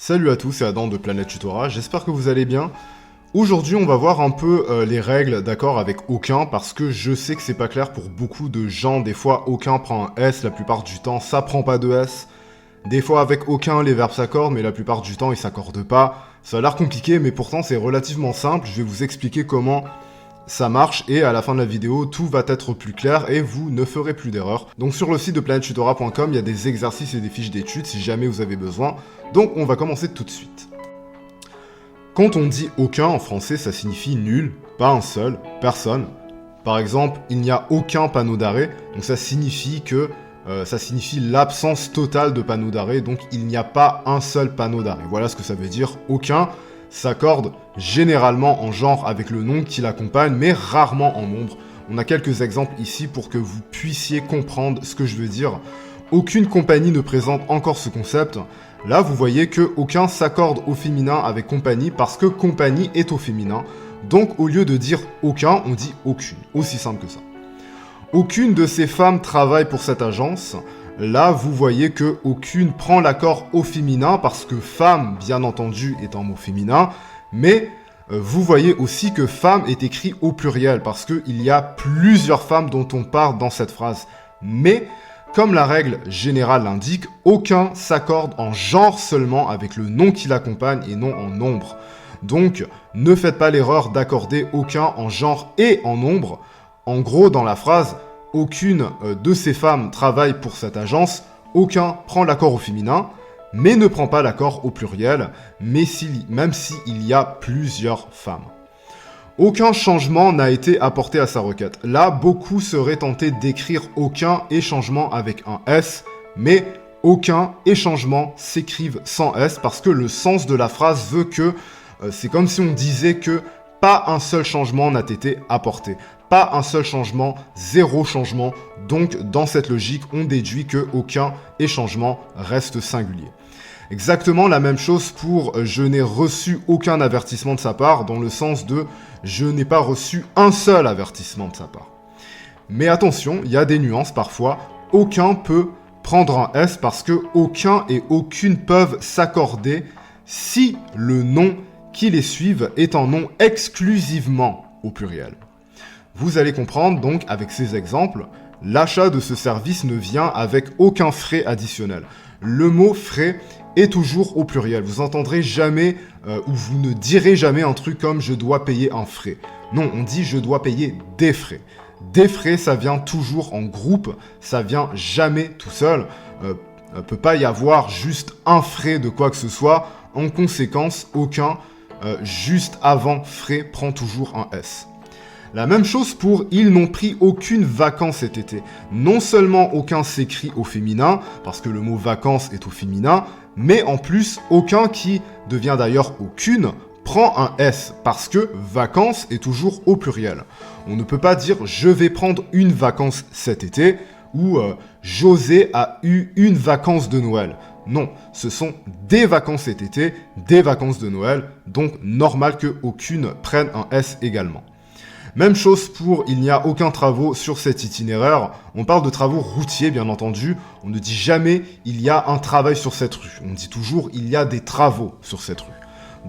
Salut à tous, c'est Adam de Planète Tutorat, j'espère que vous allez bien. Aujourd'hui, on va voir un peu les règles d'accord avec aucun, parce que je sais que c'est pas clair pour beaucoup de gens. Des fois, aucun prend un S, la plupart du temps, ça prend pas de S. Des fois, avec aucun, les verbes s'accordent, mais la plupart du temps, ils s'accordent pas. Ça a l'air compliqué, mais pourtant, c'est relativement simple. Je vais vous expliquer comment ça marche, et à la fin de la vidéo, tout va être plus clair, et vous ne ferez plus d'erreurs. Donc sur le site de planettutorat.com, il y a des exercices et des fiches d'études, si jamais vous avez besoin. Donc on va commencer tout de suite. Quand on dit aucun en français, ça signifie nul, pas un seul, personne. Par exemple, il n'y a aucun panneau d'arrêt, donc ça signifie l'absence totale de panneau d'arrêt, donc il n'y a pas un seul panneau d'arrêt. Voilà ce que ça veut dire. Aucun s'accorde généralement en genre avec le nom qui l'accompagne, mais rarement en nombre. On a quelques exemples ici pour que vous puissiez comprendre ce que je veux dire. Aucune compagnie ne présente encore ce concept. Là, vous voyez que aucun s'accorde au féminin avec compagnie parce que compagnie est au féminin. Donc, au lieu de dire aucun, on dit aucune. Aussi simple que ça. Aucune de ces femmes travaille pour cette agence. Là, vous voyez que aucune prend l'accord au féminin parce que femme, bien entendu, est un mot féminin. Mais vous voyez aussi que femme est écrit au pluriel parce qu'il y a plusieurs femmes dont on parle dans cette phrase. Mais, comme la règle générale l'indique, aucun s'accorde en genre seulement avec le nom qui l'accompagne et non en nombre. Donc, ne faites pas l'erreur d'accorder aucun en genre et en nombre. En gros, dans la phrase, aucune de ces femmes travaille pour cette agence, aucun prend l'accord au féminin, mais ne prend pas l'accord au pluriel, même s'il y a plusieurs femmes. Aucun changement n'a été apporté à sa requête. Là, beaucoup seraient tentés d'écrire aucun et changement avec un S, mais aucun et changement s'écrivent sans S parce que le sens de la phrase veut que c'est comme si on disait que pas un seul changement n'a été apporté. Pas un seul changement, zéro changement. Donc, dans cette logique, on déduit que aucun et changement reste singulier. Exactement la même chose pour je n'ai reçu aucun avertissement de sa part, dans le sens de je n'ai pas reçu un seul avertissement de sa part. Mais attention, il y a des nuances parfois. Aucun peut prendre un S parce que aucun et aucune peuvent s'accorder si le nom qui les suivent est un nom exclusivement au pluriel. Vous allez comprendre donc avec ces exemples, l'achat de ce service ne vient avec aucun frais additionnel. Le mot frais est toujours au pluriel. Vous entendrez jamais ou vous ne direz jamais un truc comme je dois payer un frais. Non, on dit je dois payer des frais. Des frais, ça vient toujours en groupe, ça vient jamais tout seul. Peut pas y avoir juste un frais de quoi que ce soit. En conséquence, aucun juste avant frais prend toujours un S. La même chose pour « ils n'ont pris aucune vacance cet été ». Non seulement aucun s'écrit au féminin, parce que le mot « vacances » est au féminin, mais en plus, aucun qui devient d'ailleurs aucune prend un S, parce que « vacances » est toujours au pluriel. On ne peut pas dire « je vais prendre une vacance cet été » ou « José a eu une vacance de Noël ». Non, ce sont des vacances cet été, des vacances de Noël, donc normal que aucune prenne un S également. Même chose pour « il n'y a aucun travaux sur cet itinéraire ». On parle de travaux routiers, bien entendu. On ne dit jamais « il y a un travail sur cette rue ». On dit toujours « il y a des travaux sur cette rue ».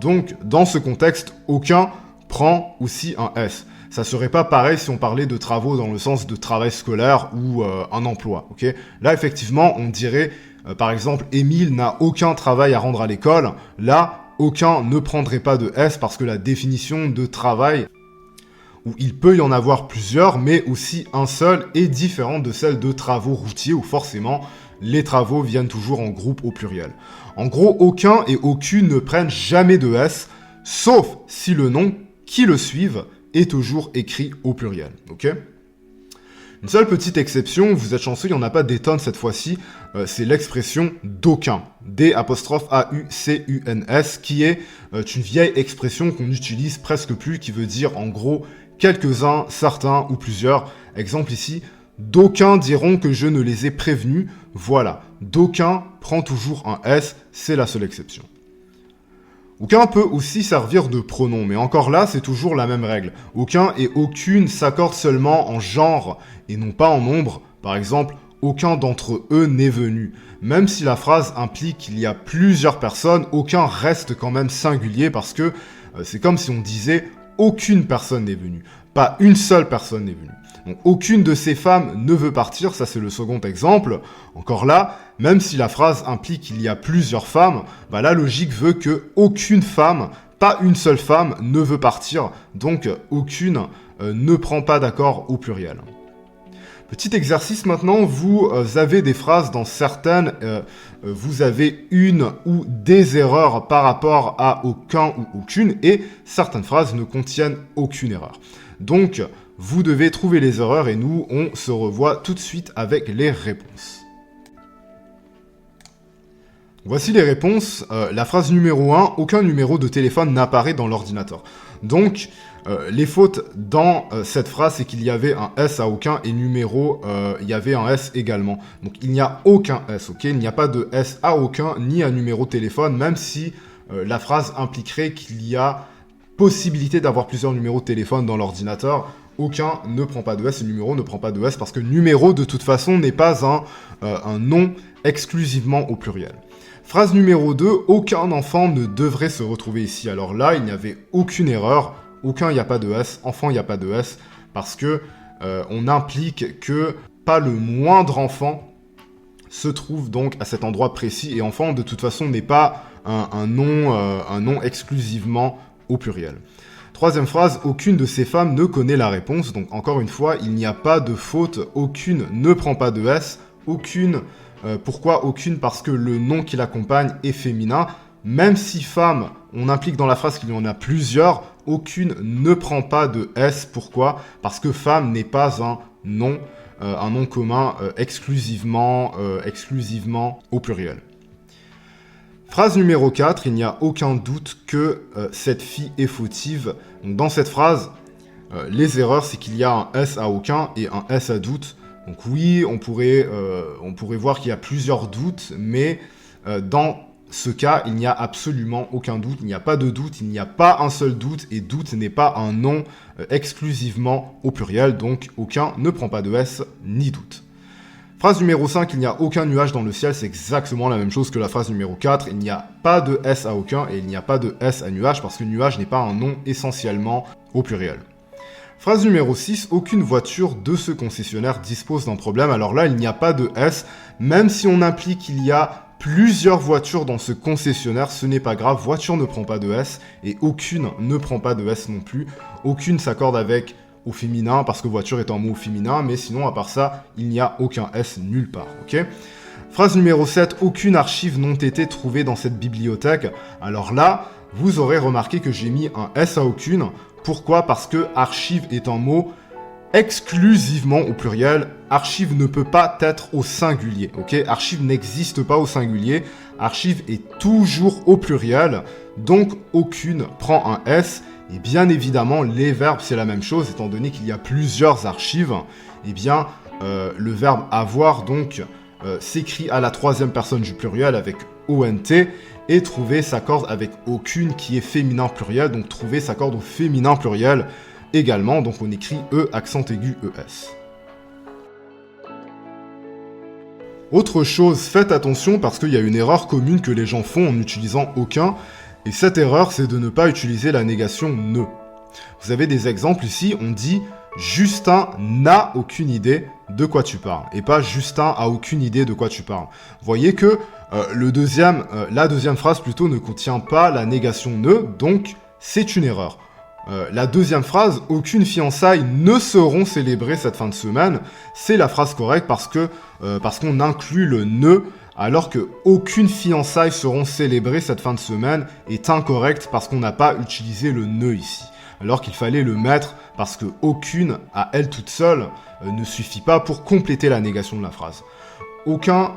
Donc, dans ce contexte, aucun prend aussi un S. Ça serait pas pareil si on parlait de travaux dans le sens de travail scolaire ou un emploi. Okay, là, effectivement, on dirait, par exemple, « Émile n'a aucun travail à rendre à l'école ». Là, aucun ne prendrait pas de S parce que la définition de travail, où il peut y en avoir plusieurs, mais aussi un seul, est différente de celle de travaux routiers, où forcément, les travaux viennent toujours en groupe au pluriel. En gros, aucun et aucune ne prennent jamais de S, sauf si le nom qui le suivent est toujours écrit au pluriel. Ok ? Une seule petite exception, vous êtes chanceux, il n'y en a pas des tonnes cette fois-ci, c'est l'expression d'aucun, D'-A-U-C-U-N-S, qui est une vieille expression qu'on n'utilise presque plus, qui veut dire en gros quelques-uns, certains ou plusieurs. Exemple ici, d'aucuns diront que je ne les ai prévenus. Voilà, d'aucuns prend toujours un S, c'est la seule exception. Aucun peut aussi servir de pronom, mais encore là, c'est toujours la même règle. Aucun et aucune s'accordent seulement en genre et non pas en nombre. Par exemple, aucun d'entre eux n'est venu. Même si la phrase implique qu'il y a plusieurs personnes, aucun reste quand même singulier parce que c'est comme si on disait aucune personne n'est venue. Pas une seule personne n'est venue. Donc aucune de ces femmes ne veut partir, ça c'est le second exemple. Encore là, même si la phrase implique qu'il y a plusieurs femmes, la logique veut que aucune femme, pas une seule femme, ne veut partir. Donc aucune ne prend pas d'accord au pluriel. Petit exercice maintenant, vous avez des phrases dans certaines, vous avez une ou des erreurs par rapport à aucun ou aucune, et certaines phrases ne contiennent aucune erreur. Donc, vous devez trouver les erreurs et nous, on se revoit tout de suite avec les réponses. Voici les réponses. La phrase numéro 1, aucun numéro de téléphone n'apparaît dans l'ordinateur. Donc, les fautes dans cette phrase, c'est qu'il y avait un S à aucun et numéro, il y avait un S également. Donc, il n'y a aucun S, ok? Il n'y a pas de S à aucun ni à numéro de téléphone, même si la phrase impliquerait qu'il y a possibilité d'avoir plusieurs numéros de téléphone dans l'ordinateur. Aucun ne prend pas de S et numéro ne prend pas de S parce que numéro, de toute façon, n'est pas un nom exclusivement au pluriel. Phrase numéro 2, aucun enfant ne devrait se retrouver ici. Alors là, il n'y avait aucune erreur. Aucun, il n'y a pas de S. Enfant, il n'y a pas de S. Parce que on implique que pas le moindre enfant se trouve donc à cet endroit précis. Et enfant, de toute façon, n'est pas un nom exclusivement au pluriel. Troisième phrase, aucune de ces femmes ne connaît la réponse. Donc encore une fois, il n'y a pas de faute. Aucune ne prend pas de S. Aucune... pourquoi aucune? Parce que le nom qui l'accompagne est féminin. Même si femme, on implique dans la phrase qu'il y en a plusieurs, aucune ne prend pas de S. Pourquoi? Parce que femme n'est pas un nom commun exclusivement au pluriel. Phrase numéro 4, il n'y a aucun doute que cette fille est fautive. Donc dans cette phrase, les erreurs, c'est qu'il y a un S à aucun et un S à doute. Donc oui, on pourrait voir qu'il y a plusieurs doutes, mais dans ce cas, il n'y a absolument aucun doute. Il n'y a pas de doute, il n'y a pas un seul doute, et doute n'est pas un nom exclusivement au pluriel, donc aucun ne prend pas de S ni doute. Phrase numéro 5, il n'y a aucun nuage dans le ciel, c'est exactement la même chose que la phrase numéro 4. Il n'y a pas de S à aucun et il n'y a pas de S à nuage, parce que nuage n'est pas un nom essentiellement au pluriel. Phrase numéro 6, aucune voiture de ce concessionnaire dispose d'un problème. Alors là, il n'y a pas de S, même si on implique qu'il y a plusieurs voitures dans ce concessionnaire, ce n'est pas grave, voiture ne prend pas de S, et aucune ne prend pas de S non plus. Aucune s'accorde avec au féminin, parce que voiture est un mot féminin, mais sinon, à part ça, il n'y a aucun S nulle part, ok ? Phrase numéro 7, aucune archive n'ont été trouvées dans cette bibliothèque. Alors là, vous aurez remarqué que j'ai mis un S à aucune. Pourquoi? Parce que archive est un mot exclusivement au pluriel. Archive ne peut pas être au singulier, ok? Archive n'existe pas au singulier. Archive est toujours au pluriel. Donc, aucune prend un S. Et bien évidemment, les verbes, c'est la même chose. Étant donné qu'il y a plusieurs archives, eh bien, le verbe avoir, donc, s'écrit à la troisième personne du pluriel avec ONT. Et trouver s'accorde avec aucune qui est féminin pluriel. Donc, trouver s'accorde au féminin pluriel également, donc on écrit E, accent aigu, ES. Autre chose, faites attention parce qu'il y a une erreur commune que les gens font en utilisant aucun, et cette erreur, c'est de ne pas utiliser la négation ne. Vous avez des exemples ici, on dit « Justin n'a aucune idée de quoi tu parles », et pas « Justin a aucune idée de quoi tu parles ». Vous voyez que la deuxième phrase plutôt ne contient pas la négation ne, donc c'est une erreur. La deuxième phrase, aucune fiançailles ne seront célébrées cette fin de semaine, c'est la phrase correcte parce qu'on inclut le ne, alors que aucune fiançailles seront célébrées cette fin de semaine est incorrecte parce qu'on n'a pas utilisé le ne ici. Alors qu'il fallait le mettre parce que aucune, à elle toute seule, ne suffit pas pour compléter la négation de la phrase. Aucun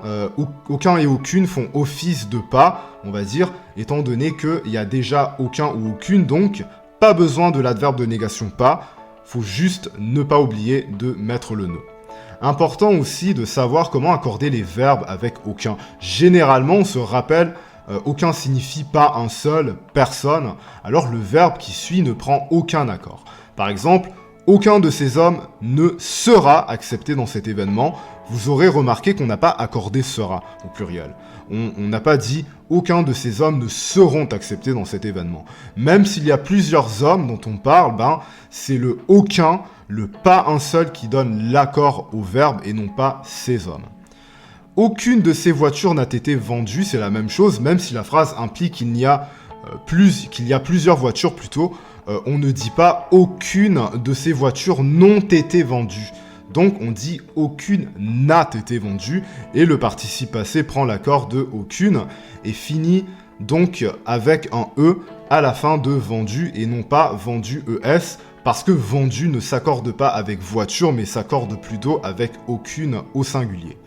et aucune font office de pas, on va dire, étant donné qu'il y a déjà aucun ou aucune, donc pas besoin de l'adverbe de négation pas, faut juste ne pas oublier de mettre le ne. Important aussi de savoir comment accorder les verbes avec aucun. Généralement, on se rappelle, aucun signifie pas un seul, personne, alors le verbe qui suit ne prend aucun accord. Par exemple, aucun de ces hommes ne sera accepté dans cet événement. vous aurez remarqué qu'on n'a pas accordé sera au pluriel. On n'a pas dit aucun de ces hommes ne seront acceptés dans cet événement. Même s'il y a plusieurs hommes dont on parle, c'est le aucun, le pas un seul qui donne l'accord au verbe et non pas ces hommes. Aucune de ces voitures n'a été vendue, c'est la même chose, même si la phrase implique qu'il y a plusieurs voitures plutôt, on ne dit pas aucune de ces voitures n'ont été vendues. Donc on dit aucune n'a été vendue et le participe passé prend l'accord de aucune et finit donc avec un E à la fin de vendu et non pas vendu ES parce que vendu ne s'accorde pas avec voiture mais s'accorde plutôt avec aucune au singulier.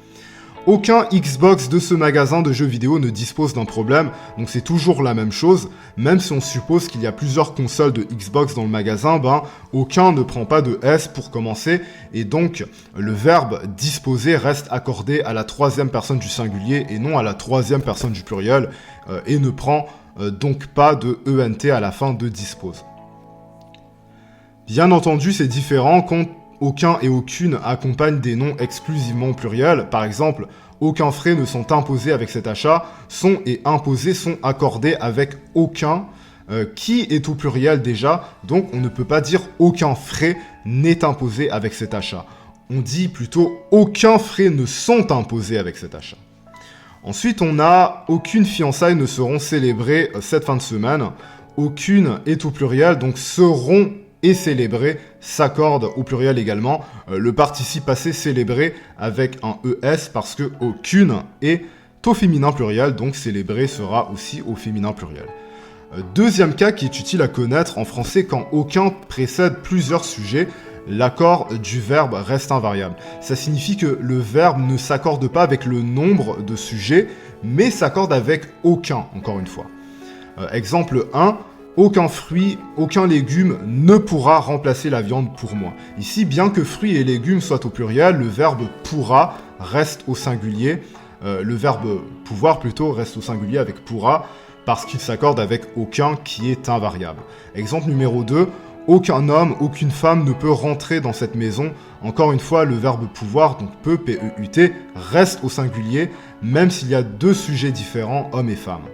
Aucun Xbox de ce magasin de jeux vidéo ne dispose d'un problème, donc c'est toujours la même chose. Même si on suppose qu'il y a plusieurs consoles de Xbox dans le magasin, aucun ne prend pas de S pour commencer, et donc le verbe disposer reste accordé à la troisième personne du singulier et non à la troisième personne du pluriel, et ne prend donc pas de ENT à la fin de dispose. Bien entendu, c'est différent quand aucun et aucune accompagnent des noms exclusivement au pluriel. Par exemple, aucun frais ne sont imposés avec cet achat. Sont et imposés sont accordés avec aucun, qui est au pluriel déjà. Donc on ne peut pas dire aucun frais n'est imposé avec cet achat. On dit plutôt aucun frais ne sont imposés avec cet achat. Ensuite, on a aucune fiançailles ne seront célébrées cette fin de semaine. Aucune est au pluriel, donc seront et célébrer s'accorde au pluriel également. Le participe passé célébrer avec un ES parce que aucune est au féminin pluriel, donc célébrer sera aussi au féminin pluriel. Deuxième cas qui est utile à connaître en français quand aucun précède plusieurs sujets, l'accord du verbe reste invariable. Ça signifie que le verbe ne s'accorde pas avec le nombre de sujets, mais s'accorde avec aucun, encore une fois. Exemple 1. Aucun fruit, aucun légume ne pourra remplacer la viande pour moi. Ici, bien que fruits et légumes soient au pluriel, le verbe pourra reste au singulier. Le verbe pouvoir plutôt reste au singulier avec pourra parce qu'il s'accorde avec aucun qui est invariable. Exemple numéro 2. Aucun homme, aucune femme ne peut rentrer dans cette maison. Encore une fois, le verbe pouvoir, donc peut, P-E-U-T, reste au singulier, même s'il y a deux sujets différents, hommes et femmes.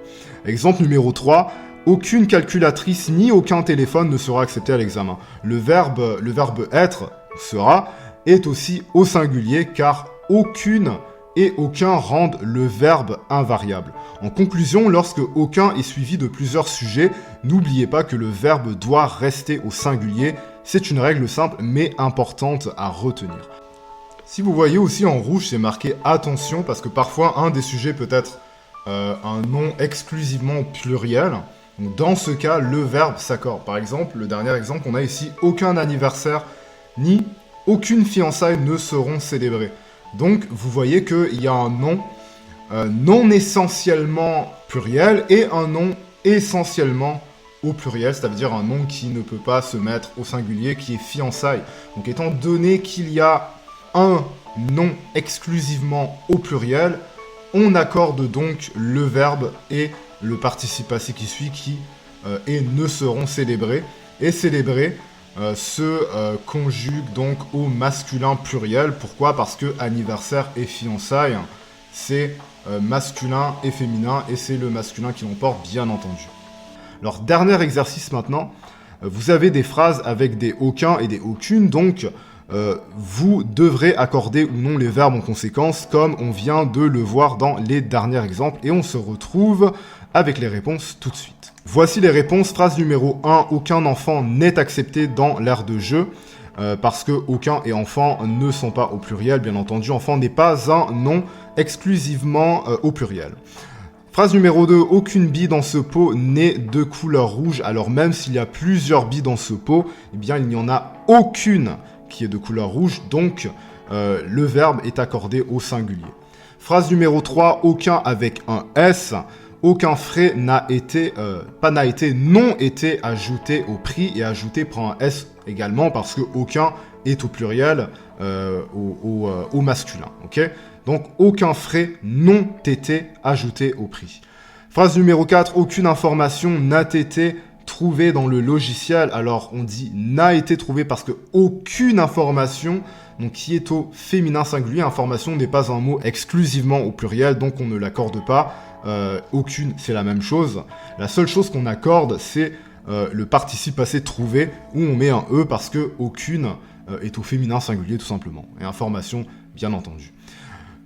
Exemple numéro 3. Aucune calculatrice ni aucun téléphone ne sera accepté à l'examen. Le verbe être, sera, est aussi au singulier car aucune et aucun rendent le verbe invariable. En conclusion, lorsque aucun est suivi de plusieurs sujets, n'oubliez pas que le verbe doit rester au singulier. C'est une règle simple mais importante à retenir. Si vous voyez aussi en rouge, c'est marqué attention parce que parfois un des sujets peut être un nom exclusivement pluriel. Donc dans ce cas, le verbe s'accorde. Par exemple, le dernier exemple qu'on a ici, aucun anniversaire ni aucune fiançailles ne seront célébrées. Donc vous voyez qu'il y a un nom non essentiellement pluriel et un nom essentiellement au pluriel, c'est-à-dire un nom qui ne peut pas se mettre au singulier, qui est fiançailles. Donc étant donné qu'il y a un nom exclusivement au pluriel, on accorde donc le verbe et le participe passé qui suit qui et ne seront célébrés. Et célébrer se conjugue donc au masculin pluriel. Pourquoi ? Parce que anniversaire et fiançailles, c'est masculin et féminin et c'est le masculin qui l'emporte bien entendu. Alors dernier exercice maintenant, vous avez des phrases avec des aucun et des aucune, donc vous devrez accorder ou non les verbes en conséquence comme on vient de le voir dans les derniers exemples et on se retrouve avec les réponses tout de suite. Voici les réponses. Phrase numéro 1, aucun enfant n'est accepté dans l'aire de jeu parce que aucun et enfant ne sont pas au pluriel, bien entendu. Enfant n'est pas un nom exclusivement au pluriel. Phrase numéro 2, aucune bille dans ce pot n'est de couleur rouge, alors même s'il y a plusieurs billes dans ce pot, eh bien il n'y en a aucune qui est de couleur rouge, donc le verbe est accordé au singulier. Phrase numéro 3, aucun avec un S, aucun frais n'a été ajouté au prix, et ajouté prend un S également parce que aucun est au pluriel au masculin. Okay, donc aucun frais n'ont été ajoutés au prix. Phrase numéro 4, aucune information n'a été trouvé dans le logiciel, alors on dit n'a été trouvé parce que aucune information, donc qui est au féminin singulier, information n'est pas un mot exclusivement au pluriel, donc on ne l'accorde pas. Aucune, c'est la même chose. La seule chose qu'on accorde, c'est le participe passé trouvé, où on met un E parce que aucune est au féminin singulier tout simplement. Et information, bien entendu.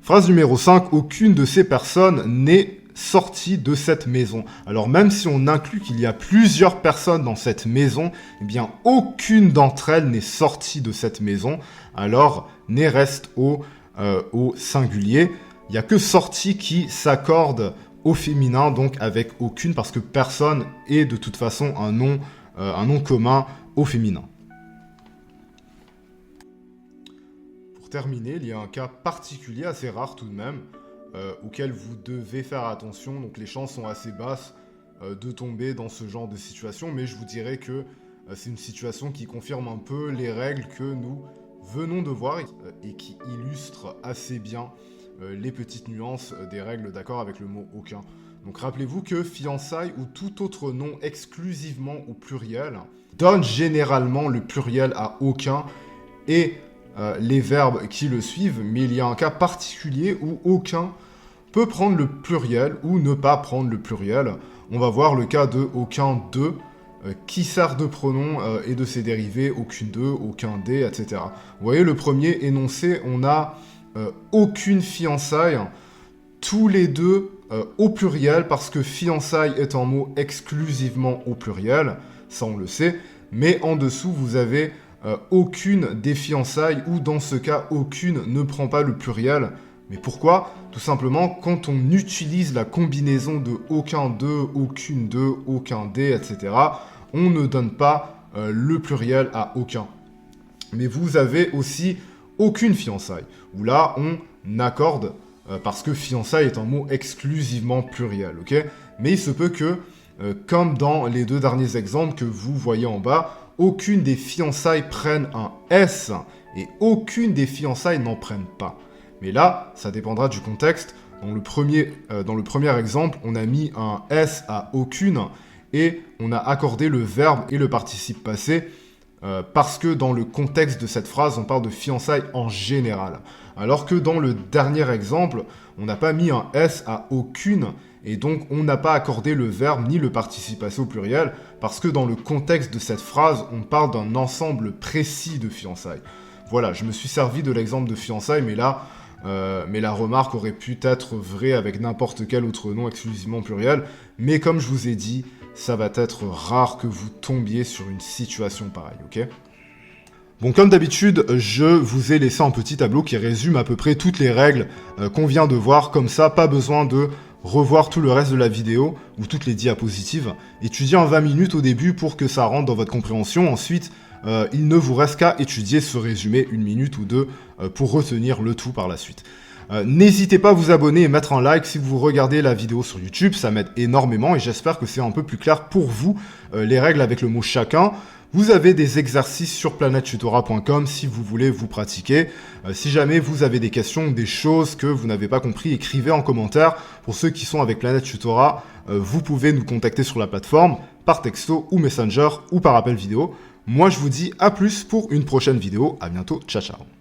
Phrase numéro 5, aucune de ces personnes n'est sortie de cette maison. Alors même si on inclut qu'il y a plusieurs personnes dans cette maison, eh bien aucune d'entre elles n'est sortie de cette maison. Alors n'est reste au singulier. Il n'y a que sortie qui s'accorde au féminin, donc avec aucune, parce que personne est de toute façon un nom commun au féminin. Pour terminer, il y a un cas particulier, assez rare tout de même, auquel vous devez faire attention. Donc les chances sont assez basses de tomber dans ce genre de situation, mais je vous dirais que c'est une situation qui confirme un peu les règles que nous venons de voir et qui illustre assez bien les petites nuances des règles d'accord avec le mot aucun. Donc rappelez-vous que fiançailles ou tout autre nom exclusivement au pluriel donne généralement le pluriel à aucun et les verbes qui le suivent, mais il y a un cas particulier où aucun peut prendre le pluriel ou ne pas prendre le pluriel. On va voir le cas de aucun de qui sert de pronom et de ses dérivés, aucune de, aucun des, etc. Vous voyez, le premier énoncé, on a aucune fiançaille, tous les deux au pluriel, parce que fiançaille est un mot exclusivement au pluriel, ça on le sait, mais en dessous vous avez aucune des fiançailles, ou dans ce cas, aucune ne prend pas le pluriel. Mais pourquoi? Tout simplement, quand on utilise la combinaison de aucun de, aucune de, aucun des, etc., on ne donne pas le pluriel à aucun. Mais vous avez aussi aucune fiançaille, où là, on accorde, parce que fiançaille est un mot exclusivement pluriel, ok? Mais il se peut que, comme dans les deux derniers exemples que vous voyez en bas, aucune des fiançailles prenne un S, et aucune des fiançailles n'en prennent pas. Mais là, ça dépendra du contexte. Dans le premier exemple, on a mis un S à aucune, et on a accordé le verbe et le participe passé, parce que dans le contexte de cette phrase, on parle de fiançailles en général. Alors que dans le dernier exemple, on n'a pas mis un S à aucune, et donc on n'a pas accordé le verbe ni le participe passé au pluriel, parce que dans le contexte de cette phrase, on parle d'un ensemble précis de fiançailles. Voilà, je me suis servi de l'exemple de fiançailles, mais là, la remarque aurait pu être vraie avec n'importe quel autre nom exclusivement pluriel, mais comme je vous ai dit, ça va être rare que vous tombiez sur une situation pareille, ok? Bon, comme d'habitude, je vous ai laissé un petit tableau qui résume à peu près toutes les règles qu'on vient de voir, comme ça, pas besoin de revoir tout le reste de la vidéo ou toutes les diapositives. Étudiez en 20 minutes au début pour que ça rentre dans votre compréhension. Ensuite, il ne vous reste qu'à étudier ce résumé 1 minute ou 2 pour retenir le tout par la suite. N'hésitez pas à vous abonner et mettre un like si vous regardez la vidéo sur YouTube, ça m'aide énormément et j'espère que c'est un peu plus clair pour vous les règles avec le mot chacun. Vous avez des exercices sur planettutora.com si vous voulez vous pratiquer. Si jamais vous avez des questions, des choses que vous n'avez pas compris, écrivez en commentaire. Pour ceux qui sont avec Planet Tutora, vous pouvez nous contacter sur la plateforme, par texto ou Messenger ou par appel vidéo. Moi, je vous dis à plus pour une prochaine vidéo. À bientôt. Ciao, ciao.